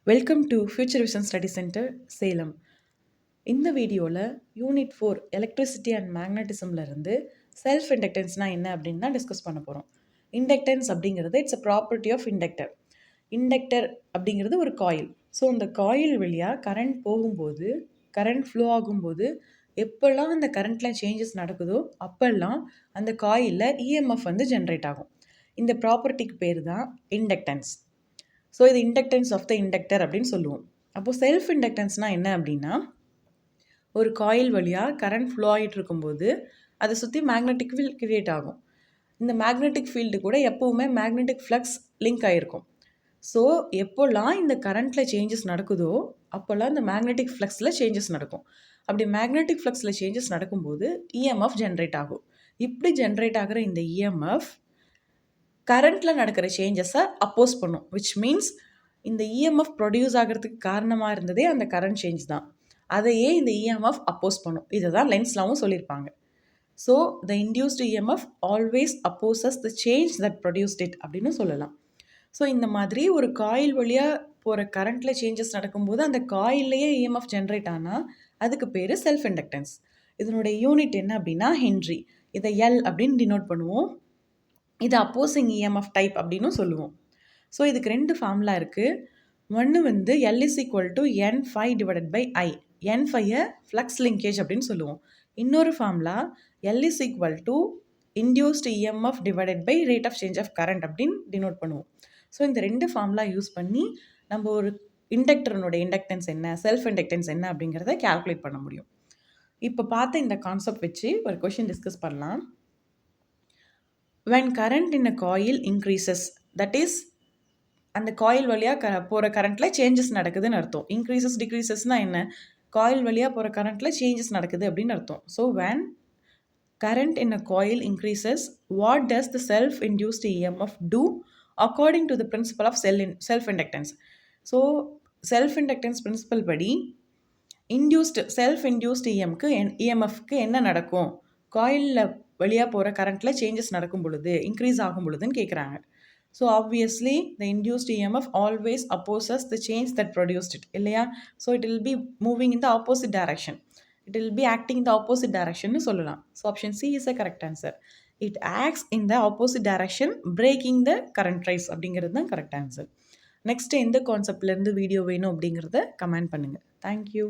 Welcome to future vision study centre Salem. இந்த வீடியோவில் unit 4 electricity and மேக்னட்டிசமில் இருந்து செல்ஃப் இண்டக்டன்ஸ்னால் என்ன அப்படின்னு தான் டிஸ்கஸ் பண்ண போகிறோம். இண்டக்டன்ஸ் அப்படிங்கிறது it's a property of inductor. Inductor அப்படிங்கிறது ஒரு காயில். ஸோ அந்த காயில் வழியாக கரண்ட் போகும்போது, கரண்ட் ஃப்ளோ ஆகும்போது எப்போல்லாம் அந்த கரண்ட்டில் சேஞ்சஸ் நடக்குதோ அப்போல்லாம் அந்த காயிலில் இஎம்எஃப் வந்து ஜென்ரேட் ஆகும். இந்த ப்ராப்பர்ட்டிக்கு பேர் தான் இண்டக்டன்ஸ். ஸோ இது இண்டக்டன்ஸ் ஆஃப் த இண்டக்டர் அப்படின்னு சொல்லுவோம். அப்போது செல்ஃப் இண்டக்டன்ஸ்னால் என்ன அப்படின்னா, ஒரு காயில் வழியாக கரண்ட் ஃப்ளோ ஆகிட்டு இருக்கும்போது அதை சுற்றி மேக்னெட்டிக் ஃபீல்ட் கிரியேட் ஆகும். இந்த மேக்னெட்டிக் ஃபீல்டு கூட எப்போவுமே மேக்னெட்டிக் ஃப்ளக்ஸ் லிங்க் ஆகிருக்கும். ஸோ எப்போல்லாம் இந்த கரண்ட்டில் சேஞ்சஸ் நடக்குதோ அப்போல்லாம் இந்த மேக்னெட்டிக் ஃப்ளக்ஸில் சேஞ்சஸ் நடக்கும். அப்படி மேக்னெட்டிக் ஃப்ளக்ஸில் சேஞ்சஸ் நடக்கும்போது இஎம்எஃப் ஜென்ரேட் ஆகும். இப்படி ஜென்ரேட் ஆகிற இந்த இஎம்எஃப் கரண்ட்டில் நடக்கிற சேஞ்சஸை அப்போஸ் பண்ணும். விச் மீன்ஸ் இந்த இஎம்எஃப் ப்ரொடியூஸ் ஆகிறதுக்கு காரணமாக இருந்ததே அந்த கரண்ட் சேஞ்ச் தான். அதையே இந்த இஎம்எஃப் அப்போஸ் பண்ணும். இதை தான் லென்ஸ்லாவும் சொல்லியிருப்பாங்க. So the induced EMF always opposes the change that produced it அப்படின்னு சொல்லலாம். ஸோ இந்த மாதிரி ஒரு காயில் வழியாக போகிற கரண்ட்டில் சேஞ்சஸ் நடக்கும்போது அந்த காயில்லையே இஎம்எஃப் ஜென்ரேட் ஆனால் அதுக்கு பேர் செல்ஃப் இண்டக்டன்ஸ். இதனுடைய யூனிட் என்ன அப்படின்னா ஹென்ரி. இதை எல் அப்படின்னு டினோட் பண்ணுவோம். இது அப்போசிங் இஎம்எஃப் டைப் அப்படின்னு சொல்லுவோம். ஸோ இதுக்கு ரெண்டு ஃபார்முலா இருக்குது. ஒன்று வந்து L is equal to N∅/I. N∅ flux linkage அப்படின்னு சொல்லுவோம். இன்னொரு formula L is equal to induced EMF divided by rate of change of current அப்படின்னு டினோட் பண்ணுவோம். ஸோ இந்த ரெண்டு ஃபார்முலா யூஸ் பண்ணி நம்ம ஒரு இண்டக்டர்னுடைய இண்டக்டன்ஸ் என்ன, செல்ஃப் இண்டக்டன்ஸ் என்ன அப்படிங்கிறத கேல்குலேட் பண்ண முடியும். இப்போ பார்த்த இந்த கான்செப்ட் வச்சு ஒரு கொஷின் டிஸ்கஸ் பண்ணலாம். when current in a coil increases, that is அந்த காயில் வழியாக போகிற கரண்ட்டில் சேஞ்சஸ் நடக்குதுன்னு அர்த்தம். இன்க்ரீசஸ் டிக்ரீசஸ்னால் என்ன, காயில் வழியாக போகிற கரண்ட்டில் சேஞ்சஸ் நடக்குது அப்படின்னு அர்த்தம். So when current in a coil increases, what does the self-induced EMF do according to the principle of self-inductance? So self-inductance principle படி செல்ஃப்-இன்டியூஸ்டு இஎம்எஃப்க்கு என்ன நடக்கும், காயிலில் வழியாக போகிற கரண்ட்டில் சேஞ்சஸ் நடக்கும் பொழுது, இன்க்ரீஸ் ஆகும் பொழுதுன்னு கேட்குறாங்க. So obviously the induced EMF always opposes the change that produced it இல்லையா. So it will be moving in the opposite direction. It will be acting the opposite direction சொல்லலாம். So option C is a correct answer. It acts in the opposite direction breaking the current rise அப்படிங்கிறது தான் correct answer. Next எந்த கான்செப்ட்லேருந்து video வேணும் அப்படிங்கிறத comment பண்ணுங்கள். Thank you.